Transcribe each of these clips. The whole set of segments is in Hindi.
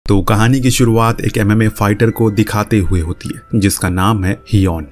तो कहानी की शुरुआत एक एमएमए फाइटर को दिखाते हुए होती है जिसका नाम है हियोन।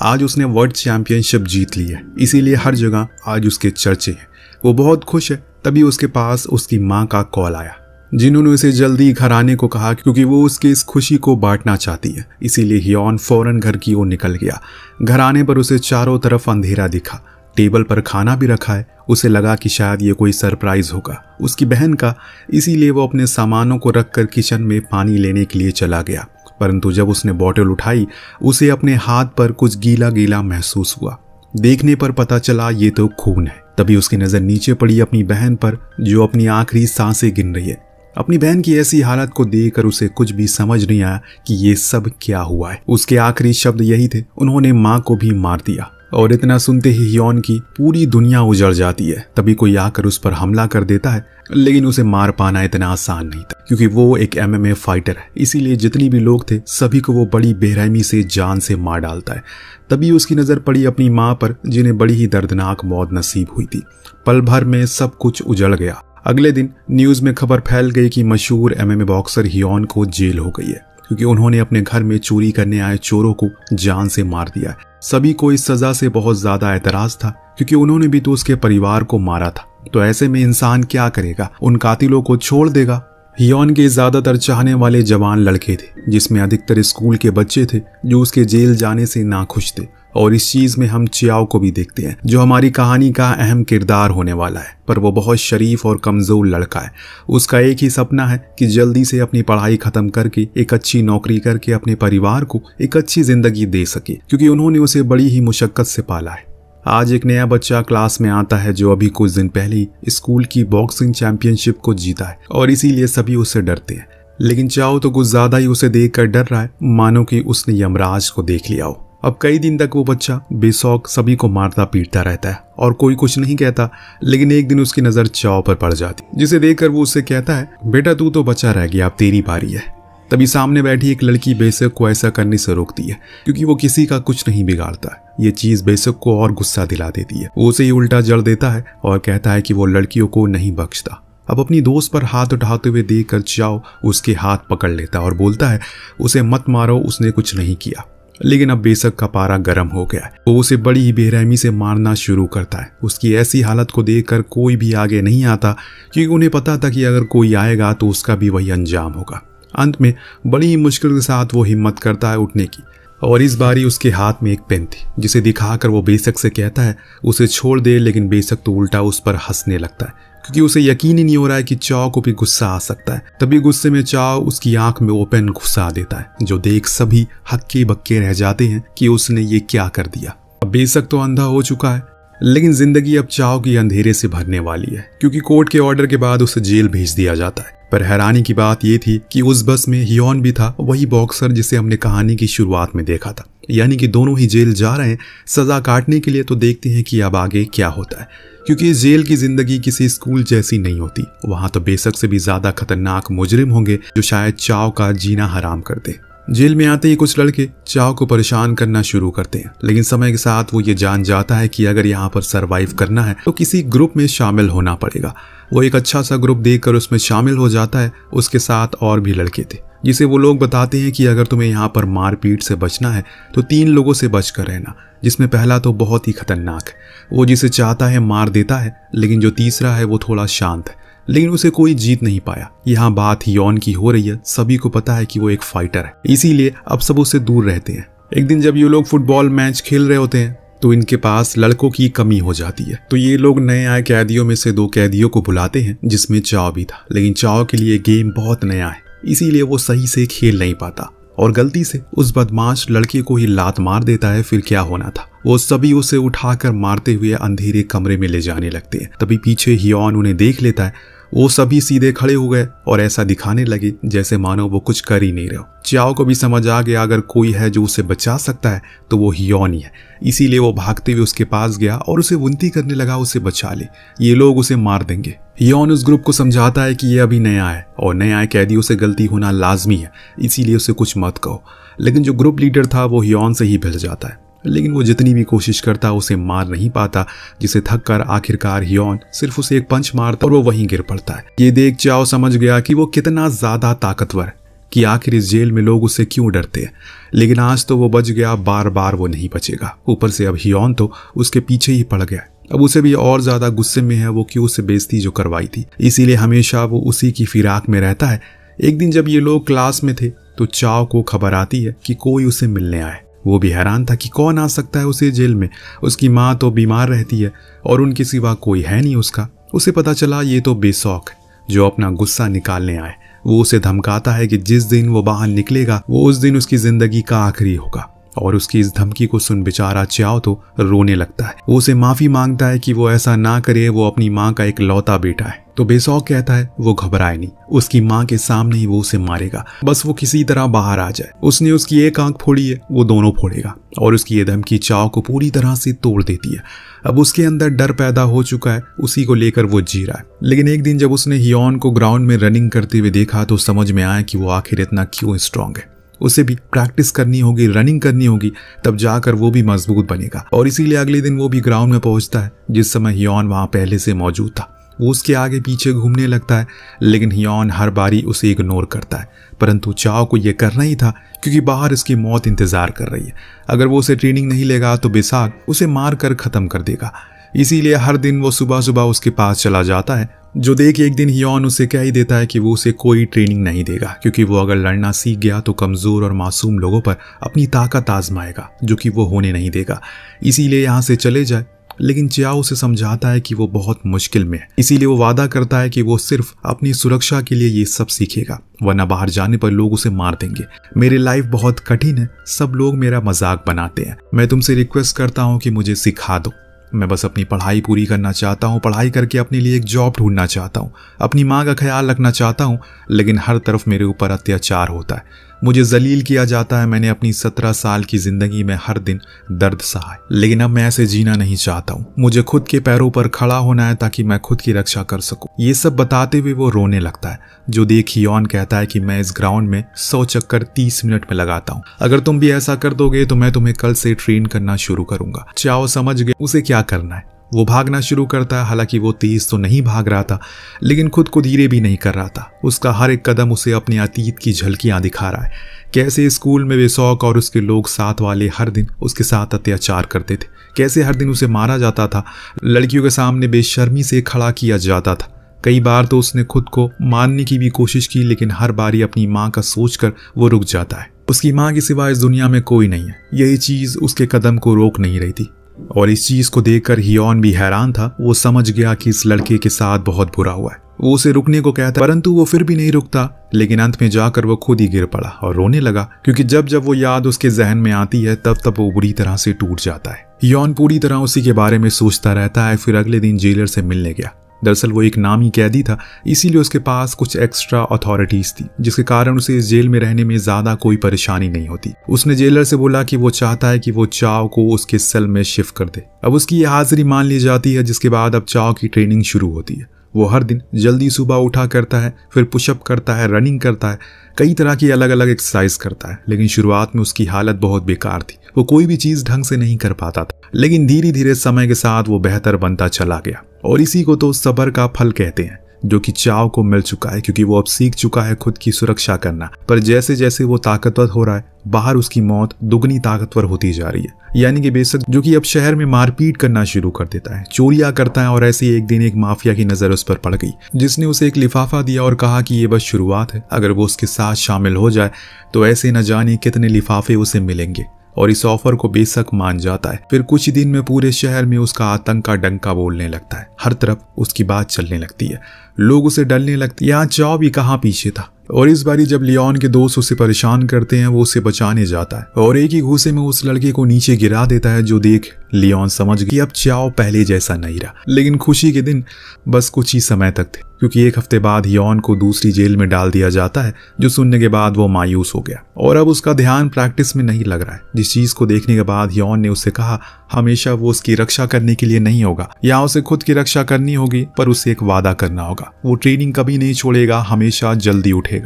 आज उसने वर्ल्ड चैंपियनशिप जीत ली है, इसीलिए हर जगह आज उसके चर्चे हैं। वो बहुत खुश है। तभी उसके पास उसकी माँ का कॉल आया, जिन्होंने उसे जल्दी घर आने को कहा क्योंकि वो उसकी इस खुशी को बांटना चाहती है। इसीलिए हियोन फौरन घर की ओर निकल गया। घर आने पर उसे चारों तरफ अंधेरा दिखा। टेबल पर खाना भी रखा है। उसे लगा कि शायद ये कोई सरप्राइज होगा उसकी बहन का, इसीलिए वो अपने सामानों को रखकर किचन में पानी लेने के लिए चला गया। परंतु जब उसने बोतल उठाई उसे अपने हाथ पर कुछ गीला गीला महसूस हुआ। देखने पर पता चला ये तो खून है। तभी उसकी नज़र नीचे पड़ी अपनी बहन पर, जो अपनी आखिरी सांसें गिन रही है। अपनी बहन की ऐसी हालत को देखकर उसे कुछ भी समझ नहीं आया कि ये सब क्या हुआ है। उसके आखिरी शब्द यही थे, उन्होंने माँ को भी मार दिया। और इतना सुनते ही हियोन की पूरी दुनिया उजड़ जाती है। तभी कोई आकर उस पर हमला कर देता है, लेकिन उसे मार पाना इतना आसान नहीं था क्योंकि वो एक एमएमए फाइटर है। इसीलिए जितनी भी लोग थे सभी को वो बड़ी बेरहमी से जान से मार डालता है। तभी उसकी नज़र पड़ी अपनी माँ पर, जिन्हें बड़ी ही दर्दनाक मौत नसीब हुई थी। पल भर में सब कुछ उजड़ गया। अगले दिन न्यूज़ में खबर फैल गई कि मशहूर एमएमए बॉक्सर हियोन को जेल हो गई है क्योंकि उन्होंने अपने घर में चोरी करने आए चोरों को जान से मार दिया है। सभी को इस सजा से बहुत ज्यादा एतराज था क्योंकि उन्होंने भी तो उसके परिवार को मारा था। तो ऐसे में इंसान क्या करेगा, उन कातिलों को छोड़ देगा। हियोन के ज्यादातर चाहने वाले जवान लड़के थे, जिसमें अधिकतर स्कूल के बच्चे थे जो उसके जेल जाने से नाखुश थे। और इस चीज में हम चियाओ को भी देखते हैं, जो हमारी कहानी का अहम किरदार होने वाला है। पर वो बहुत शरीफ और कमजोर लड़का है। उसका एक ही सपना है कि जल्दी से अपनी पढ़ाई खत्म करके एक अच्छी नौकरी करके अपने परिवार को एक अच्छी जिंदगी दे सके, क्योंकि उन्होंने उसे बड़ी ही मुशक्कत से पाला है। आज एक नया बच्चा क्लास में आता है जो अभी कुछ दिन पहले ही स्कूल की बॉक्सिंग चैंपियनशिप को जीता है और इसीलिए सभी उससे डरते हैं। लेकिन चाओ तो कुछ ज्यादा ही उसे देखकर डर रहा है, मानो कि उसने यमराज को देख लिया हो। अब कई दिन तक वो बच्चा बेशौक सभी को मारता पीटता रहता है और कोई कुछ नहीं कहता। लेकिन एक दिन उसकी नजर चाओ पर पड़ जाती, जिसे देखकर वो उससे कहता है, बेटा तू तो बचा रह गया, अब तेरी बारी है। तभी सामने बैठी एक लड़की बेशक को ऐसा करने से रोकती है क्योंकि वो किसी का कुछ नहीं बिगाड़ता है। ये चीज बेशक को और गुस्सा दिला देती है। वो उसे ही उल्टा जड़ देता है और कहता है कि वो लड़कियों को नहीं बख्शता। अब अपनी दोस्त पर हाथ उठाते हुए देखकर चाओ उसके हाथ पकड़ लेता है और बोलता है, उसे मत मारो, उसने कुछ नहीं किया। लेकिन अब बेशक का पारा गर्म हो गया है। वो उसे बड़ी ही बेरहमी से मारना शुरू करता है। उसकी ऐसी हालत को देखकर कोई भी आगे नहीं आता क्योंकि उन्हें पता था कि अगर कोई आएगा तो उसका भी वही अंजाम होगा। अंत में बड़ी ही मुश्किल के साथ वो हिम्मत करता है उठने की, और इस बारी उसके हाथ में एक पेन थी, जिसे दिखाकर वो बेशक से कहता है उसे छोड़ दे। लेकिन बेशक तो उल्टा उस पर हंसने लगता है क्योंकि उसे यकीन ही नहीं हो रहा है कि चाओ को भी गुस्सा आ सकता है। तभी गुस्से में चाओ उसकी आंख में वो पेन घुसा देता है, जो देख सभी हक्के बक्के रह जाते हैं कि उसने ये क्या कर दिया। अब बेशक तो अंधा हो चुका है, लेकिन जिंदगी अब चाओ की अंधेरे से भरने वाली है क्योंकि कोर्ट के ऑर्डर के बाद उसे जेल भेज दिया जाता है। पर हैरानी की बात यह थी कि उस बस में हियोन भी था, वही बॉक्सर जिसे हमने कहानी की शुरुआत में देखा था। यानी कि दोनों ही जेल जा रहे हैं सजा काटने के लिए। तो देखते हैं कि अब आगे क्या होता है, क्योंकि इस जेल की जिंदगी किसी स्कूल जैसी नहीं होती। वहां तो बेशक से भी ज्यादा खतरनाक मुजरिम होंगे जो शायद चाओ का जीना हराम कर दे। जेल में आते ही कुछ लड़के चाओ को परेशान करना शुरू करते हैं, लेकिन समय के साथ वो ये जान जाता है कि अगर यहाँ पर सरवाइव करना है तो किसी ग्रुप में शामिल होना पड़ेगा। वो एक अच्छा सा ग्रुप देखकर उसमें शामिल हो जाता है। उसके साथ और भी लड़के थे, जिसे वो लोग बताते हैं कि अगर तुम्हें यहाँ पर मारपीट से बचना है तो 3 लोगों से बच कर रहना, जिसमें पहला तो बहुत ही खतरनाक है, वो जिसे चाहता है मार देता है। लेकिन जो तीसरा है वो थोड़ा शांत है, लेकिन उसे कोई जीत नहीं पाया। यहाँ बात हियोन की हो रही है। सभी को पता है कि वो एक फाइटर है, इसीलिए अब सब उससे दूर रहते हैं। एक दिन जब ये लोग फुटबॉल मैच खेल रहे होते हैं तो इनके पास लड़कों की कमी हो जाती है। तो ये लोग नए आए कैदियों में से 2 कैदियों को बुलाते हैं, जिसमें चाओ भी था। लेकिन चाओ के लिए गेम बहुत नया है, इसीलिए वो सही से खेल नहीं पाता और गलती से उस बदमाश लड़के को ही लात मार देता है। फिर क्या होना था, वो सभी उसे उठाकर मारते हुए अंधेरे कमरे में ले जाने लगते हैं। तभी पीछे हियोन उन्हें देख लेता है। वो सभी सीधे खड़े हो गए और ऐसा दिखाने लगे जैसे मानो वो कुछ कर ही नहीं रहे हो। चाओ को भी समझ आ गया अगर कोई है जो उसे बचा सकता है तो वो हियोन ही है। इसीलिए वो भागते हुए उसके पास गया और उसे विनती करने लगा उसे बचा ले, ये लोग उसे मार देंगे। हियोन उस ग्रुप को समझाता है कि ये अभी नया है और नए आए कैदियों से गलती होना लाजमी है, इसीलिए उसे कुछ मत कहो। लेकिन जो ग्रुप लीडर था वो हियोन से ही भिड़ जाता है। लेकिन वो जितनी भी कोशिश करता उसे मार नहीं पाता, जिसे थक कर आखिरकार हियोन सिर्फ उसे एक पंच मारता और वो वहीं गिर पड़ता है। ये देख चाओ समझ गया कि वो कितना ज्यादा ताकतवर है। कि आखिर इस जेल में लोग उससे क्यों डरते हैं। लेकिन आज तो वो बच गया, बार बार वो नहीं बचेगा। ऊपर से अब हियोन तो उसके पीछे ही पड़ गया। अब उसे भी और ज्यादा गुस्से में है वो कि उससे बेइज्जती जो करवाई थी, इसीलिए हमेशा वो उसी की फिराक में रहता है। एक दिन जब ये लोग क्लास में थे तो चाओ को खबर आती है कि कोई उसे मिलने आए। वो भी हैरान था कि कौन आ सकता है उसे जेल में। उसकी माँ तो बीमार रहती है और उनके सिवा कोई है नहीं उसका। उसे पता चला ये तो बेशौक है जो अपना गुस्सा निकालने आए। वो उसे धमकाता है कि जिस दिन वो बाहर निकलेगा वो उस दिन उसकी जिंदगी का आखिरी होगा। और उसकी इस धमकी को सुन बेचारा चाओ तो रोने लगता है। वो उसे माफी मांगता है कि वो ऐसा ना करे, वो अपनी माँ का एक लौता बेटा है। तो बेशौक कहता है वो घबराए नहीं, उसकी माँ के सामने ही वो उसे मारेगा, बस वो किसी तरह बाहर आ जाए। उसने उसकी एक आंख फोड़ी है, वो दोनों फोड़ेगा। और उसकी ये धमकी चाओ को पूरी तरह से तोड़ देती है। अब उसके अंदर डर पैदा हो चुका है, उसी को लेकर वो जी रहा है। लेकिन एक दिन जब उसने हियोन को ग्राउंड में रनिंग करते हुए देखा तो समझ में आया कि वो आखिर इतना क्यों स्ट्रांग है। उसे भी प्रैक्टिस करनी होगी, रनिंग करनी होगी, तब जाकर वो भी मजबूत बनेगा। और इसीलिए अगले दिन वो भी ग्राउंड में पहुंचता है जिस समय हियोन वहां पहले से मौजूद था। वो उसके आगे पीछे घूमने लगता है, लेकिन हियोन हर बारी उसे इग्नोर करता है। परंतु चाओ को यह करना ही था क्योंकि बाहर इसकी मौत इंतजार कर रही है। अगर वो उसे ट्रेनिंग नहीं लेगा तो बेसाक उसे मार कर खत्म कर देगा। इसीलिए हर दिन वो सुबह सुबह उसके पास चला जाता है, जो देख एक दिन हियोन उसे कह ही देता है कि वो उसे कोई ट्रेनिंग नहीं देगा क्योंकि वो अगर लड़ना सीख गया तो कमजोर और मासूम लोगों पर अपनी ताकत आजमाएगा, जो कि वो होने नहीं देगा। इसीलिए यहाँ से चले जाए। लेकिन चाओ उसे समझाता है कि वो बहुत मुश्किल में है, इसीलिए वो वादा करता है कि वो सिर्फ अपनी सुरक्षा के लिए ये सब सीखेगा, वरना बाहर जाने पर लोग उसे मार देंगे। मेरी लाइफ बहुत कठिन है, सब लोग मेरा मजाक बनाते हैं, मैं तुमसे रिक्वेस्ट करता हूँ कि मुझे सिखा दो। मैं बस अपनी पढ़ाई पूरी करना चाहता हूँ, पढ़ाई करके अपने लिए एक जॉब ढूंढना चाहता हूँ, अपनी माँ का ख्याल रखना चाहता हूँ। लेकिन हर तरफ मेरे ऊपर अत्याचार होता है, मुझे जलील किया जाता है। मैंने अपनी 17 साल की जिंदगी में हर दिन दर्द सहा है, लेकिन अब मैं ऐसे जीना नहीं चाहता हूँ। मुझे खुद के पैरों पर खड़ा होना है ताकि मैं खुद की रक्षा कर सकूं। ये सब बताते हुए वो रोने लगता है, जो देख हियोन कहता है कि मैं इस ग्राउंड में 100 चक्कर 30 मिनट में लगाता हूँ। अगर तुम भी ऐसा कर दोगे तो मैं तुम्हें कल से ट्रेन करना शुरू करूंगा। चाओ समझ गए उसे क्या करना है। वो भागना शुरू करता है। हालांकि वो तेज तो नहीं भाग रहा था, लेकिन खुद को धीरे भी नहीं कर रहा था। उसका हर एक कदम उसे अपने अतीत की झलकियां दिखा रहा है, कैसे स्कूल में बेशौक और उसके लोग साथ वाले हर दिन उसके साथ अत्याचार करते थे, कैसे हर दिन उसे मारा जाता था, लड़कियों के सामने बेशर्मी से खड़ा किया जाता था। कई बार तो उसने खुद को मारने की भी कोशिश की, लेकिन हर बारी अपनी माँ का सोचकर वो रुक जाता है। उसकी माँ के सिवा इस दुनिया में कोई नहीं है, यही चीज उसके कदम को रोक नहीं रही थी। और इस चीज को देखकर हियोन भी हैरान था। वो समझ गया कि इस लड़के के साथ बहुत बुरा हुआ है। वो उसे रुकने को कहता है, परंतु वो फिर भी नहीं रुकता। लेकिन अंत में जाकर वो खुद ही गिर पड़ा और रोने लगा, क्योंकि जब जब वो याद उसके जहन में आती है तब वो बुरी तरह से टूट जाता है। हियोन पूरी तरह उसी के बारे में सोचता रहता है। फिर अगले दिन जेलर से मिलने गया। दरअसल वो एक नामी कैदी था, इसीलिए उसके पास कुछ एक्स्ट्रा अथॉरिटीज थी, जिसके कारण उसे इस जेल में रहने में ज्यादा कोई परेशानी नहीं होती। उसने जेलर से बोला कि वो चाहता है कि वो चाओ को उसके सेल में शिफ्ट कर दे। अब उसकी ये हाजिरी मान ली जाती है, जिसके बाद अब चाओ की ट्रेनिंग शुरू होती है। वो हर दिन जल्दी सुबह उठा करता है, फिर पुशअप करता है, रनिंग करता है, कई तरह की अलग अलग एक्सरसाइज करता है। लेकिन शुरुआत में उसकी हालत बहुत बेकार थी, वो कोई भी चीज ढंग से नहीं कर पाता था। लेकिन धीरे धीरे समय के साथ वो बेहतर बनता चला गया, और इसी को तो सब्र का फल कहते हैं, जो कि चाओ को मिल चुका है, क्योंकि वो अब सीख चुका है खुद की सुरक्षा करना। पर जैसे जैसे वो ताकतवर हो रहा है, बाहर उसकी मौत दुगनी ताकतवर होती जा रही है। यानी कि बेशक जो कि अब शहर में मारपीट करना शुरू कर देता है, चोरियां करता है। और ऐसे ही एक दिन एक माफिया की नजर उस पर पड़ गई, जिसने उसे एक लिफाफा दिया और कहा कि ये बस शुरुआत है, अगर वो उसके साथ शामिल हो जाए तो ऐसे न जाने कितने लिफाफे उसे मिलेंगे। और इस ऑफर को बेशक मान जाता है। फिर कुछ ही दिन में पूरे शहर में उसका आतंक का डंका बोलने लगता है, हर तरफ उसकी बात चलने लगती है, लोग उसे डरने लगते। यहाँ चाओ भी कहाँ पीछे था। और इस बारी जब लियोन के दोस्त उसे परेशान करते हैं, वो उसे बचाने जाता है और एक ही घूसे में उस लड़के को नीचे गिरा देता है, जो देख लियोन समझ गया अब चाओ पहले जैसा नहीं रहा। लेकिन खुशी के दिन बस कुछ ही समय तक थे, क्योंकि एक हफ्ते बाद हियोन को दूसरी जेल में डाल दिया जाता है, जो सुनने के बाद वो मायूस हो गया और अब उसका ध्यान प्रैक्टिस में नहीं लग रहा है। जिस चीज को देखने के बाद हियोन ने उससे कहा हमेशा वो उसकी रक्षा करने के लिए नहीं होगा, यहाँ उसे खुद की रक्षा करनी होगी, पर उसे एक वादा करना होगा, वो ट्रेनिंग कभी नहीं छोड़ेगा, हमेशा जल्दी उठेगा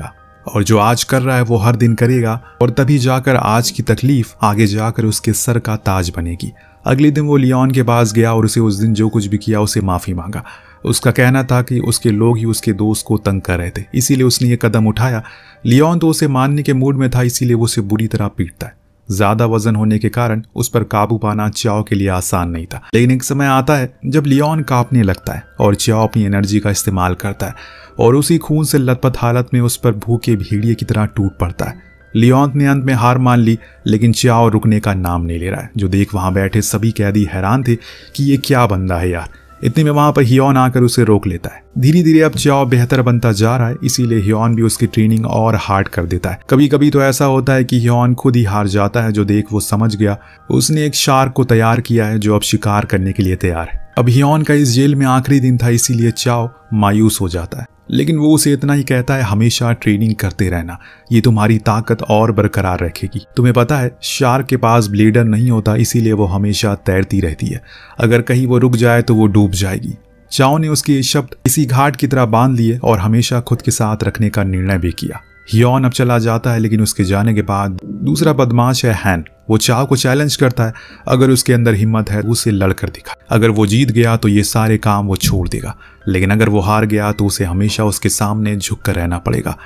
और जो आज कर रहा है वो हर दिन करेगा, और तभी जाकर आज की तकलीफ आगे जाकर उसके सर का ताज बनेगी। अगले दिन वो लियोन के पास गया और उसे उस दिन जो कुछ भी किया उसे माफ़ी मांगा। उसका कहना था कि उसके लोग ही उसके दोस्त को तंग कर रहे थे, इसीलिए उसने ये कदम उठाया। लियोन तो उसे मारने के मूड में था, इसीलिए वो उसे बुरी तरह पीटता है। ज्यादा वजन होने के कारण उस पर काबू पाना चाओ के लिए आसान नहीं था। लेकिन एक समय आता है जब लियोन कांपने लगता है और चाओ अपनी एनर्जी का इस्तेमाल करता है और उसी खून से लथपथ हालत में उस पर भूखे भेड़िए की तरह टूट पड़ता है। लियोन ने अंत में हार मान ली, लेकिन चाओ रुकने का नाम नहीं ले रहा है। जो देख वहां बैठे सभी कैदी हैरान थे कि ये क्या बंदा है यार। इतने में वहां पर हियोन आकर उसे रोक लेता है। धीरे धीरे अब चाओ बेहतर बनता जा रहा है, इसीलिए हियोन भी उसकी ट्रेनिंग और हार्ड कर देता है। कभी कभी तो ऐसा होता है कि हियोन खुद ही हार जाता है। जो देख वो समझ गया उसने एक शार्क को तैयार किया है जो अब शिकार करने के लिए तैयार है। अब हियोन का इस जेल में आखिरी दिन था, इसीलिए चाओ मायूस हो जाता है। लेकिन वो उसे इतना ही कहता है, हमेशा ट्रेनिंग करते रहना, ये तुम्हारी ताकत और बरकरार रखेगी। तुम्हें पता है शार्क के पास ब्लेडर नहीं होता, इसीलिए वो हमेशा तैरती रहती है। अगर कहीं वो रुक जाए तो वो डूब जाएगी। चाओ ने उसके शब्द इसी घाट की तरह बांध लिए और हमेशा खुद के साथ रखने का निर्णय भी किया। हियोन अब चला जाता है, लेकिन उसके जाने के बाद दूसरा बदमाश है हैन। वो चाओ को चैलेंज करता है, अगर उसके अंदर हिम्मत है उसे लड़कर दिखा। अगर वो जीत गया तो ये सारे काम वो छोड़ देगा, लेकिन अगर वो हार गया तो उसे हमेशा उसके सामने झुक कर रहना पड़ेगा।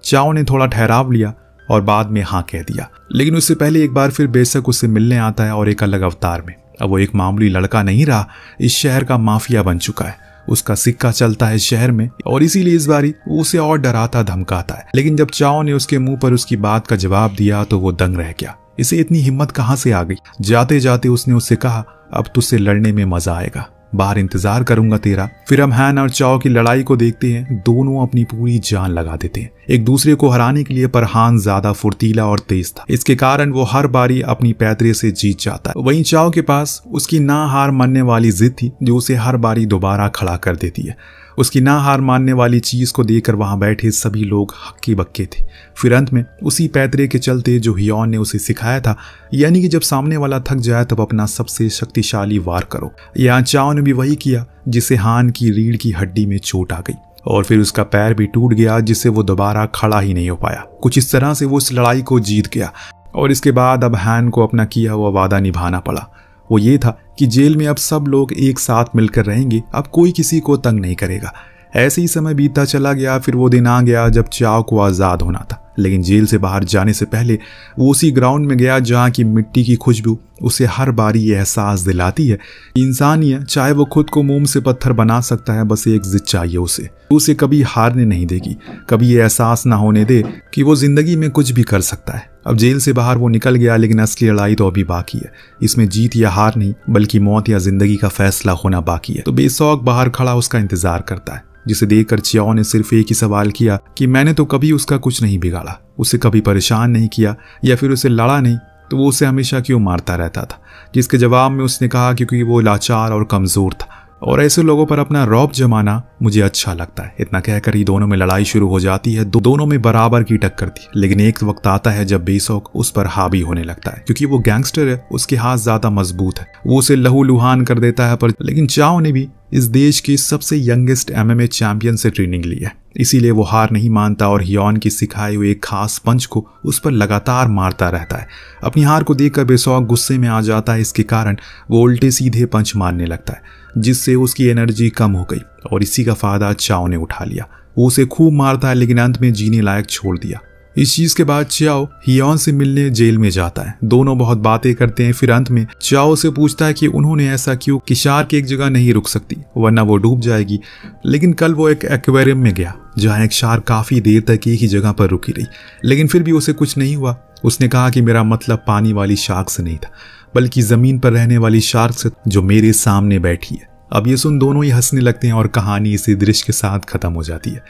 चाओ ने थोड़ा ठहराव लिया और बाद में हाँ कह दिया, लेकिन उससे पहले एक बार फिर बेशक उससे मिलने आता है और एक अलग अवतार में। अब वो एक मामूली लड़का नहीं रहा, इस शहर का माफिया बन चुका है। उसका सिक्का चलता है शहर में और इसीलिए इस बारी वो उसे और डराता धमकाता है। लेकिन जब चाओ ने उसके मुंह पर उसकी बात का जवाब दिया तो वो दंग रह गया। इसे इतनी हिम्मत कहां से आ गई। जाते जाते उसने उससे कहा, अब तुझसे लड़ने में मजा आएगा, बाहर इंतजार करूंगा तेरा। फिर हम हैन और चाओ की लड़ाई को देखते हैं। दोनों अपनी पूरी जान लगा देते हैं एक दूसरे को हराने के लिए, पर हान ज्यादा फुर्तीला और तेज था। इसके कारण वो हर बारी अपनी पैतरे से जीत जाता है। वहीं चाओ के पास उसकी ना हार मानने वाली जिद थी जो उसे हर बारी दोबारा खड़ा कर देती है। उसकी ना हार मानने वाली चीज को देखकर वहां बैठे सभी लोग हक्के बक्के थे। फिर अंत में उसी पैतरे के चलते जो हियोन ने उसे सिखाया था, यानी कि जब सामने वाला थक जाए तब अपना सबसे शक्तिशाली वार करो। यहाँ चाओ ने भी वही किया, जिससे हान की रीढ़ की हड्डी में चोट आ गई और फिर उसका पैर भी टूट गया, जिससे वो दोबारा खड़ा ही नहीं हो पाया। कुछ इस तरह से वो उस लड़ाई को जीत गया और इसके बाद अब हैन को अपना किया हुआ वादा निभाना पड़ा। वो ये था कि जेल में अब सब लोग एक साथ मिलकर रहेंगे, अब कोई किसी को तंग नहीं करेगा। ऐसे ही समय बीतता चला गया। फिर वो दिन आ गया जब चाओ को आज़ाद होना था, लेकिन जेल से बाहर जाने से पहले वो उसी ग्राउंड में गया जहाँ की मिट्टी की खुशबू उसे हर बारी ये एहसास दिलाती है इंसान ही है, चाहे वो खुद को मोम से पत्थर बना सकता है, बस एक जिद चाहिए उसे कभी हारने नहीं देगी, कभी ये एहसास ना होने दे कि वो जिंदगी में कुछ भी कर सकता है। अब जेल से बाहर वो निकल गया, लेकिन असली लड़ाई तो अभी बाकी है। इसमें जीत या हार नहीं, बल्कि मौत या जिंदगी का फैसला होना बाकी है। तो बेशौक बाहर खड़ा उसका इंतजार करता है, जिसे देखकर चाओ ने सिर्फ एक ही सवाल किया कि मैंने तो कभी उसका कुछ नहीं बिगाड़ा, उसे कभी परेशान नहीं किया या फिर उसे लड़ा नहीं, तो वो उसे हमेशा क्यों मारता रहता था। जिसके जवाब में उसने कहा क्योंकि वो लाचार और कमजोर था और ऐसे लोगों पर अपना रौब जमाना मुझे अच्छा लगता है। इतना कहकर ही दोनों में लड़ाई शुरू हो जाती है। दोनों में बराबर की टक्कर थी, लेकिन एक वक्त आता है जब बेशौक उस पर हावी होने लगता है। क्योंकि वो गैंगस्टर है, उसके हाथ ज्यादा मजबूत है, वो उसे लहूलुहान कर देता है। पर लेकिन चाओ ने भी इस देश के सबसे यंगेस्ट MMA चैंपियन से ट्रेनिंग ली है, इसीलिए वो हार नहीं मानता और हियोन की सिखाए हुए एक खास पंच को उस पर लगातार मारता रहता है। अपनी हार को देखकर बेशौक गुस्से में आ जाता है। इसके कारण वो उल्टे सीधे पंच मारने लगता है, जिससे उसकी एनर्जी कम हो गई और इसी का फायदा चाओ ने उठा लिया। वो उसे खूब मारता है, लेकिन अंत में जीने लायक छोड़ दिया। इस चीज के बाद चाओ हियोन से मिलने जेल में जाता है। दोनों बहुत बातें करते हैं। फिर अंत में चाओ से पूछता है कि उन्होंने ऐसा क्यों कि शार्क एक जगह नहीं रुक सकती वरना वो डूब जाएगी। लेकिन कल वो एक एक्वेरियम में गया जहाँ एक शार्क काफी देर तक एक ही जगह पर रुकी रही, लेकिन फिर भी उसे कुछ नहीं हुआ। उसने कहा कि मेरा मतलब पानी वाली शार्क से नहीं था, बल्कि जमीन पर रहने वाली शार्क से जो मेरे सामने बैठी है। अब ये सुन दोनों ही हंसने लगते हैं और कहानी इसी दृश्य के साथ खत्म हो जाती है।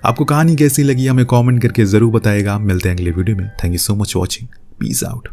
आपको कहानी कैसी लगी हमें कमेंट करके जरूर बताएगा। मिलते हैं अगले वीडियो में। Thank you so much watching. Peace out.